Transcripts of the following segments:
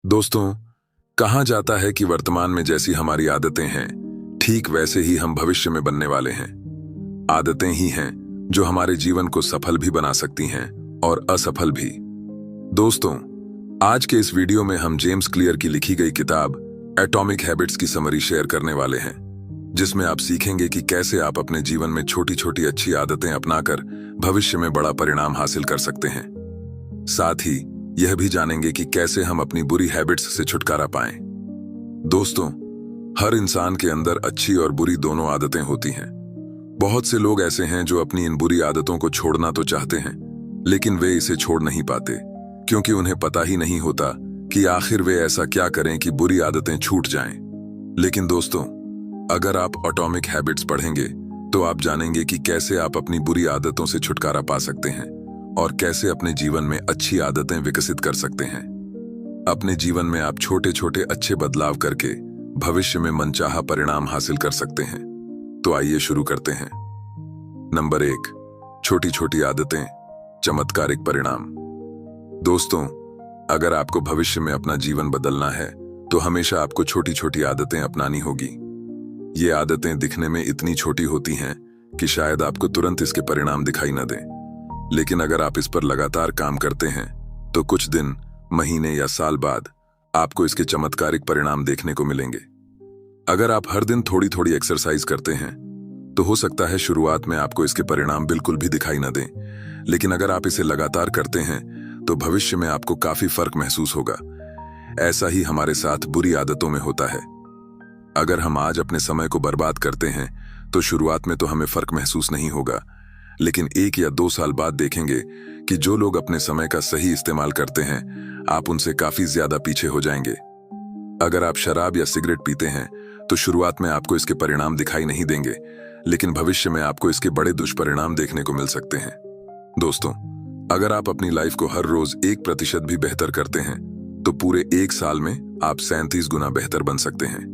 दोस्तों, कहा जाता है कि वर्तमान में जैसी हमारी आदतें हैं, ठीक वैसे ही हम भविष्य में बनने वाले हैं। आदतें ही हैं जो हमारे जीवन को सफल भी बना सकती हैं और असफल भी। दोस्तों, आज के इस वीडियो में हम जेम्स क्लियर की लिखी गई किताब एटॉमिक हैबिट्स की समरी शेयर करने वाले हैं, जिसमें आप सीखेंगे कि कैसे आप अपने जीवन में छोटी छोटी अच्छी आदतें अपनाकर भविष्य में बड़ा परिणाम हासिल कर सकते हैं। साथ ही यह भी जानेंगे कि कैसे हम अपनी बुरी हैबिट्स से छुटकारा पाएं। दोस्तों, हर इंसान के अंदर अच्छी और बुरी दोनों आदतें होती हैं। बहुत से लोग ऐसे हैं जो अपनी इन बुरी आदतों को छोड़ना तो चाहते हैं, लेकिन वे इसे छोड़ नहीं पाते, क्योंकि उन्हें पता ही नहीं होता कि आखिर वे ऐसा क्या करें कि बुरी आदतें छूट जाएं। लेकिन दोस्तों, अगर आप एटॉमिक हैबिट्स पढ़ेंगे तो आप जानेंगे कि कैसे आप अपनी बुरी आदतों से छुटकारा पा सकते हैं और कैसे अपने जीवन में अच्छी आदतें विकसित कर सकते हैं। अपने जीवन में आप छोटे छोटे अच्छे बदलाव करके भविष्य में मनचाहा परिणाम हासिल कर सकते हैं। तो आइए शुरू करते हैं। नंबर 1, छोटी छोटी आदतें, चमत्कारिक परिणाम। दोस्तों, अगर आपको भविष्य में अपना जीवन बदलना है तो हमेशा आपको छोटी छोटी आदतें अपनानी होगी। ये आदतें दिखने में इतनी छोटी होती हैं कि शायद आपको तुरंत इसके परिणाम दिखाई न दें, लेकिन अगर आप इस पर लगातार काम करते हैं तो कुछ दिन, महीने या साल बाद आपको इसके चमत्कारिक परिणाम देखने को मिलेंगे। अगर आप हर दिन थोड़ी थोड़ी एक्सरसाइज करते हैं तो हो सकता है शुरुआत में आपको इसके परिणाम बिल्कुल भी दिखाई न दें, लेकिन अगर आप इसे लगातार करते हैं तो भविष्य में आपको काफी फर्क महसूस होगा। ऐसा ही हमारे साथ बुरी आदतों में होता है। अगर हम आज अपने समय को बर्बाद करते हैं तो शुरुआत में तो हमें फर्क महसूस नहीं होगा, लेकिन 1 या 2 साल बाद देखेंगे कि जो लोग अपने समय का सही इस्तेमाल करते हैं, आप उनसे काफी ज्यादा पीछे हो जाएंगे। अगर आप शराब या सिगरेट पीते हैं तो शुरुआत में आपको इसके परिणाम दिखाई नहीं देंगे, लेकिन भविष्य में आपको इसके बड़े दुष्परिणाम देखने को मिल सकते हैं। दोस्तों, अगर आप अपनी लाइफ को हर रोज 1% भी बेहतर करते हैं तो पूरे 1 साल में आप 37 गुना बेहतर बन सकते हैं।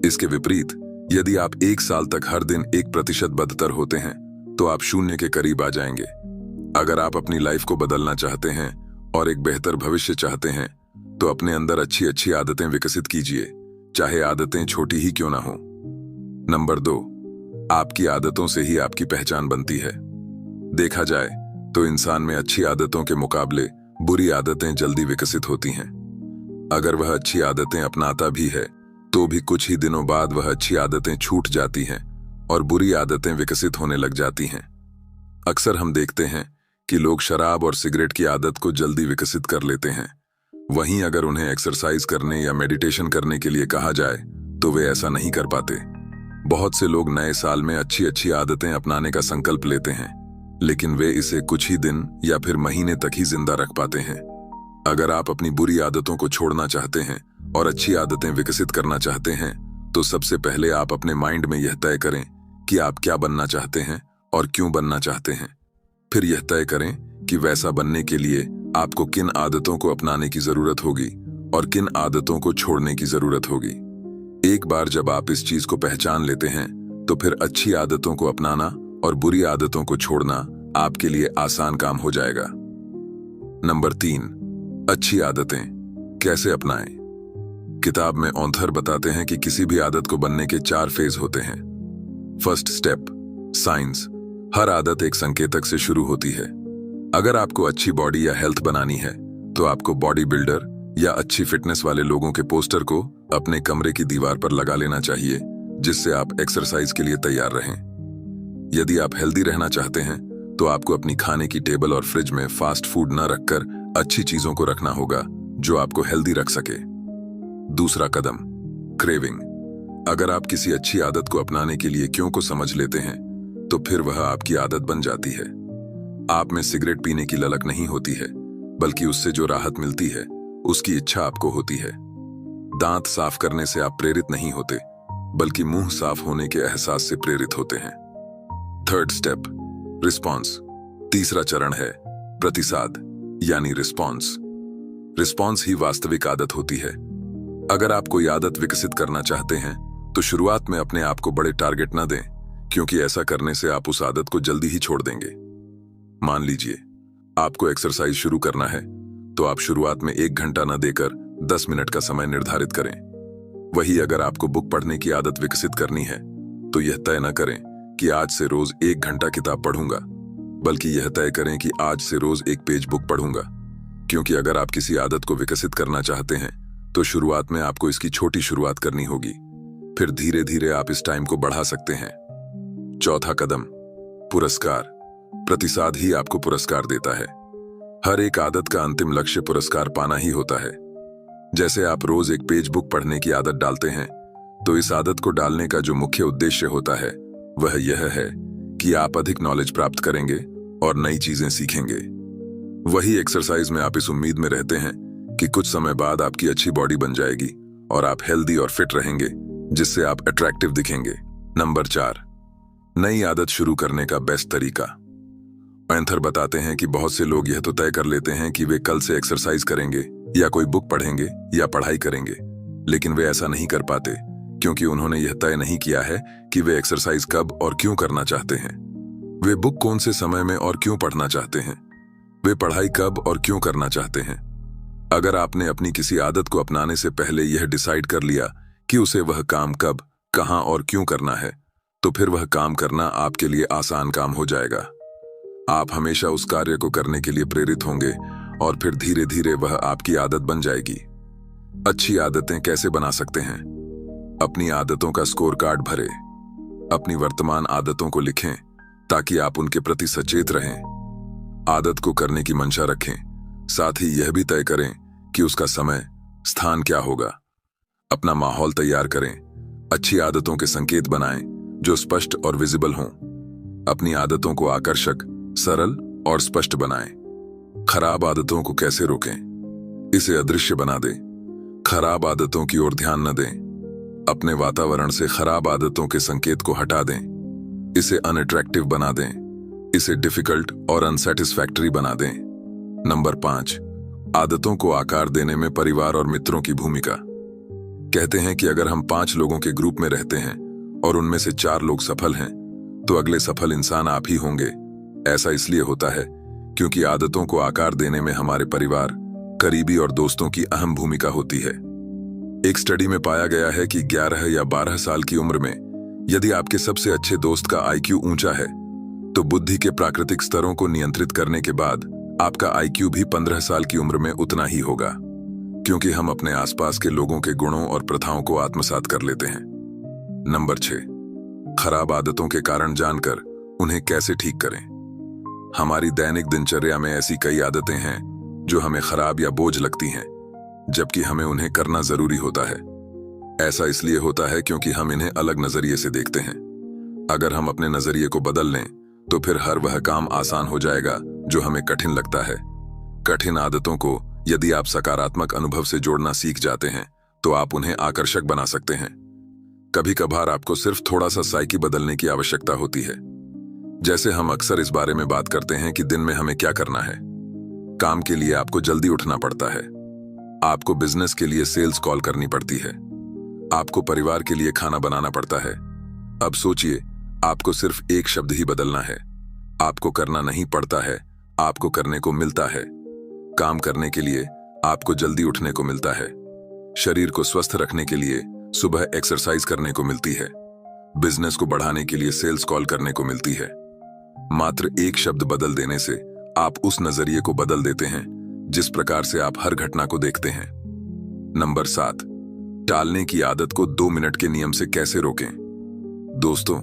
इसके विपरीत, यदि आप 1 साल तक हर दिन 1% बदतर होते हैं तो आप 0 के करीब आ जाएंगे। अगर आप अपनी लाइफ को बदलना चाहते हैं और एक बेहतर भविष्य चाहते हैं तो अपने अंदर अच्छी अच्छी आदतें विकसित कीजिए, चाहे आदतें छोटी ही क्यों ना हो। नंबर 2, आपकी आदतों से ही आपकी पहचान बनती है। देखा जाए तो इंसान में अच्छी आदतों के मुकाबले बुरी आदतें जल्दी विकसित होती हैं। अगर वह अच्छी आदतें अपनाता भी है तो भी कुछ ही दिनों बाद वह अच्छी आदतें छूट जाती हैं और बुरी आदतें विकसित होने लग जाती हैं। अक्सर हम देखते हैं कि लोग शराब और सिगरेट की आदत को जल्दी विकसित कर लेते हैं, वहीं अगर उन्हें एक्सरसाइज करने या मेडिटेशन करने के लिए कहा जाए तो वे ऐसा नहीं कर पाते। बहुत से लोग नए साल में अच्छी अच्छी आदतें अपनाने का संकल्प लेते हैं, लेकिन वे इसे कुछ ही दिन या फिर महीने तक ही जिंदा रख पाते हैं। अगर आप अपनी बुरी आदतों को छोड़ना चाहते हैं और अच्छी आदतें विकसित करना चाहते हैं तो सबसे पहले आप अपने माइंड में यह तय करें कि आप क्या बनना चाहते हैं और क्यों बनना चाहते हैं। फिर यह तय करें कि वैसा बनने के लिए आपको किन आदतों को अपनाने की जरूरत होगी और किन आदतों को छोड़ने की जरूरत होगी। एक बार जब आप इस चीज को पहचान लेते हैं तो फिर अच्छी आदतों को अपनाना और बुरी आदतों को छोड़ना आपके लिए आसान काम हो जाएगा। नंबर 3, अच्छी आदतें कैसे अपनाएं। किताब में ऑथर बताते हैं कि किसी भी आदत को बनने के 4 फेज होते हैं। First step, science. हर आदत एक संकेतक से शुरू होती है। अगर आपको अच्छी बॉडी या हेल्थ बनानी है तो आपको बॉडी बिल्डर या अच्छी फिटनेस वाले लोगों के पोस्टर को अपने कमरे की दीवार पर लगा लेना चाहिए, जिससे आप एक्सरसाइज के लिए तैयार रहें। यदि आप हेल्दी रहना चाहते हैं तो आपको अपनी खाने की टेबल और फ्रिज में फास्ट फूड न रखकर अच्छी चीजों को रखना होगा जो आपको हेल्दी रख सके। दूसरा कदम, क्रेविंग। अगर आप किसी अच्छी आदत को अपनाने के लिए क्यों को समझ लेते हैं तो फिर वह आपकी आदत बन जाती है। आप में सिगरेट पीने की ललक नहीं होती है, बल्कि उससे जो राहत मिलती है उसकी इच्छा आपको होती है। दांत साफ करने से आप प्रेरित नहीं होते, बल्कि मुंह साफ होने के एहसास से प्रेरित होते हैं। Third step, response. तीसरा चरण है प्रतिसाद, यानी रिस्पॉन्स। रिस्पॉन्स ही वास्तविक आदत होती है। अगर आप कोई आदत विकसित करना चाहते हैं तो शुरुआत में अपने आप को बड़े टारगेट न दें, क्योंकि ऐसा करने से आप उस आदत को जल्दी ही छोड़ देंगे। मान लीजिए आपको एक्सरसाइज शुरू करना है तो आप शुरुआत में 1 घंटा न देकर 10 मिनट का समय निर्धारित करें। वही अगर आपको बुक पढ़ने की आदत विकसित करनी है तो यह तय न करें कि आज से रोज 1 घंटा किताब पढ़ूंगा, बल्कि यह तय करें कि आज से रोज 1 पेज बुक पढ़ूंगा। क्योंकि अगर आप किसी आदत को विकसित करना चाहते हैं तो शुरुआत में आपको इसकी छोटी शुरुआत करनी होगी, फिर धीरे धीरे आप इस टाइम को बढ़ा सकते हैं। चौथा कदम, पुरस्कार। प्रतिसाद ही आपको पुरस्कार देता है। हर एक आदत का अंतिम लक्ष्य पुरस्कार पाना ही होता है। जैसे आप रोज 1 पेज बुक पढ़ने की आदत डालते हैं, तो इस आदत को डालने का जो मुख्य उद्देश्य होता है वह यह है कि आप अधिक नॉलेज प्राप्त करेंगे और नई चीजें सीखेंगे। वही एक्सरसाइज में आप इस उम्मीद में रहते हैं कि कुछ समय बाद आपकी अच्छी बॉडी बन जाएगी और आप हेल्दी और फिट रहेंगे, जिससे आप अट्रैक्टिव दिखेंगे। नंबर 4, नई आदत शुरू करने का बेस्ट तरीका। पैंथर बताते हैं कि बहुत से लोग यह तो तय कर लेते हैं कि वे कल से एक्सरसाइज करेंगे या कोई बुक पढ़ेंगे या पढ़ाई करेंगे, लेकिन वे ऐसा नहीं कर पाते क्योंकि उन्होंने यह तय नहीं किया है कि वे एक्सरसाइज कब और क्यों करना चाहते हैं। वे बुक कौन से समय में और क्यों पढ़ना चाहते हैं। वे पढ़ाई कब और क्यों करना चाहते हैं। अगर आपने अपनी किसी आदत को अपनाने से पहले यह डिसाइड कर लिया कि उसे वह काम कब, कहां और क्यों करना है, तो फिर वह काम करना आपके लिए आसान काम हो जाएगा। आप हमेशा उस कार्य को करने के लिए प्रेरित होंगे और फिर धीरे धीरे वह आपकी आदत बन जाएगी। अच्छी आदतें कैसे बना सकते हैं? अपनी आदतों का स्कोर कार्ड भरें। अपनी वर्तमान आदतों को लिखें ताकि आप उनके प्रति सचेत रहें। आदत को करने की मंशा रखें, साथ ही यह भी तय करें कि उसका समय, स्थान क्या होगा। अपना माहौल तैयार करें। अच्छी आदतों के संकेत बनाएं जो स्पष्ट और विजिबल हों। अपनी आदतों को आकर्षक, सरल और स्पष्ट बनाएं। खराब आदतों को कैसे रोकें? इसे अदृश्य बना दें। खराब आदतों की ओर ध्यान न दें। अपने वातावरण से खराब आदतों के संकेत को हटा दें। इसे अनअट्रैक्टिव बना दें। इसे डिफिकल्ट और अनसैटिस्फैक्टरी बना दें। नंबर 5, आदतों को आकार देने में परिवार और मित्रों की भूमिका। कहते हैं कि अगर हम 5 लोगों के ग्रुप में रहते हैं और उनमें से 4 लोग सफल हैं, तो अगले सफल इंसान आप ही होंगे। ऐसा इसलिए होता है क्योंकि आदतों को आकार देने में हमारे परिवार, करीबी और दोस्तों की अहम भूमिका होती है। एक स्टडी में पाया गया है कि 11 या 12 साल की उम्र में यदि आपके सबसे अच्छे दोस्त का आईक्यू ऊंचा है, तो बुद्धि के प्राकृतिक स्तरों को नियंत्रित करने के बाद आपका आईक्यू भी 15 साल की उम्र में उतना ही होगा, क्योंकि हम अपने आसपास के लोगों के गुणों और प्रथाओं को आत्मसात कर लेते हैं। नंबर 6, खराब आदतों के कारण जानकर उन्हें कैसे ठीक करें। हमारी दैनिक दिनचर्या में ऐसी कई आदतें हैं जो हमें खराब या बोझ लगती हैं, जबकि हमें उन्हें करना जरूरी होता है। ऐसा इसलिए होता है क्योंकि हम इन्हें अलग नजरिए से देखते हैं। अगर हम अपने नजरिए को बदल लें तो फिर हर वह काम आसान हो जाएगा जो हमें कठिन लगता है। कठिन आदतों को यदि आप सकारात्मक अनुभव से जोड़ना सीख जाते हैं तो आप उन्हें आकर्षक बना सकते हैं। कभी कभार आपको सिर्फ थोड़ा सा साइकी बदलने की आवश्यकता होती है। जैसे हम अक्सर इस बारे में बात करते हैं कि दिन में हमें क्या करना है। काम के लिए आपको जल्दी उठना पड़ता है। आपको बिजनेस के लिए सेल्स कॉल करनी पड़ती है। आपको परिवार के लिए खाना बनाना पड़ता है। अब सोचिए, आपको सिर्फ एक शब्द ही बदलना है। आपको करना नहीं पड़ता है, आपको करने को मिलता है। काम करने के लिए आपको जल्दी उठने को मिलता है। शरीर को स्वस्थ रखने के लिए सुबह एक्सरसाइज करने को मिलती है। बिजनेस को बढ़ाने के लिए सेल्स कॉल करने को मिलती है। मात्र एक शब्द बदल देने से आप उस नजरिए को बदल देते हैं जिस प्रकार से आप हर घटना को देखते हैं। नंबर 7, टालने की आदत को 2 मिनट के नियम से कैसे रोकें। दोस्तों,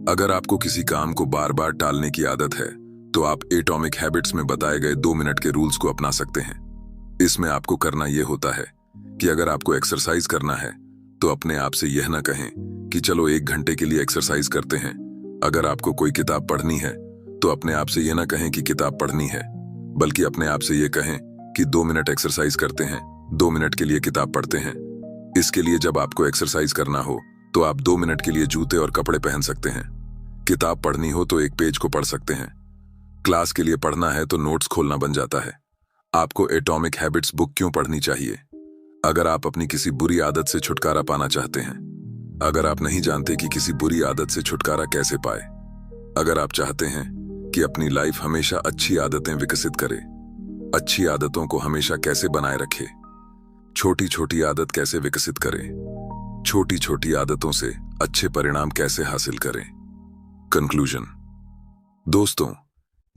अगर आपको किसी काम को बार बार टालने की आदत है तो आप एटॉमिक हैबिट्स में बताए गए 2 मिनट के रूल्स को अपना सकते हैं। इसमें आपको करना यह होता है कि अगर आपको एक्सरसाइज करना है तो अपने आप से यह ना कहें कि चलो 1 घंटे के लिए एक्सरसाइज करते हैं। अगर आपको कोई किताब पढ़नी है तो अपने आप से यह ना कहें कि किताब पढ़नी है, बल्कि अपने आप से यह कहें कि 2 मिनट एक्सरसाइज करते हैं, 2 मिनट के लिए किताब पढ़ते हैं। इसके लिए जब आपको एक्सरसाइज करना हो तो आप 2 मिनट के लिए जूते और कपड़े पहन सकते हैं। किताब पढ़नी हो तो 1 पेज को पढ़ सकते हैं। क्लास के लिए पढ़ना है तो नोट्स खोलना बन जाता है। आपको एटॉमिक हैबिट्स बुक क्यों पढ़नी चाहिए? अगर आप अपनी किसी बुरी आदत से छुटकारा पाना चाहते हैं, अगर आप नहीं जानते कि किसी बुरी आदत से छुटकारा कैसे पाए, अगर आप चाहते हैं कि अपनी लाइफ हमेशा अच्छी आदतें विकसित करे, अच्छी आदतों को हमेशा कैसे बनाए रखे, छोटी छोटी आदत कैसे विकसित करें, छोटी छोटी आदतों से अच्छे परिणाम कैसे हासिल करें। कंक्लूजन। दोस्तों,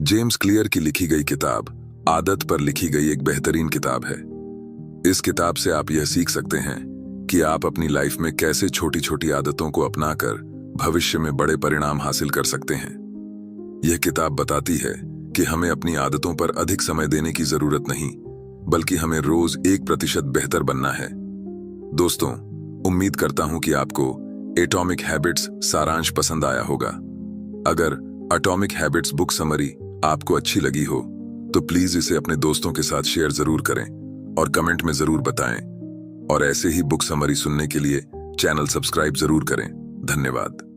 जेम्स क्लियर की लिखी गई किताब आदत पर लिखी गई एक बेहतरीन किताब है। इस किताब से आप यह सीख सकते हैं कि आप अपनी लाइफ में कैसे छोटी छोटी आदतों को अपनाकर भविष्य में बड़े परिणाम हासिल कर सकते हैं। यह किताब बताती है कि हमें अपनी आदतों पर अधिक समय देने की जरूरत नहीं, बल्कि हमें रोज 1% बेहतर बनना है। दोस्तों, उम्मीद करता हूं कि आपको एटॉमिक हैबिट्स सारांश पसंद आया होगा। अगर एटॉमिक हैबिट्स बुक समरी आपको अच्छी लगी हो तो प्लीज इसे अपने दोस्तों के साथ शेयर जरूर करें और कमेंट में जरूर बताएं। और ऐसे ही बुक समरी सुनने के लिए चैनल सब्सक्राइब जरूर करें। धन्यवाद।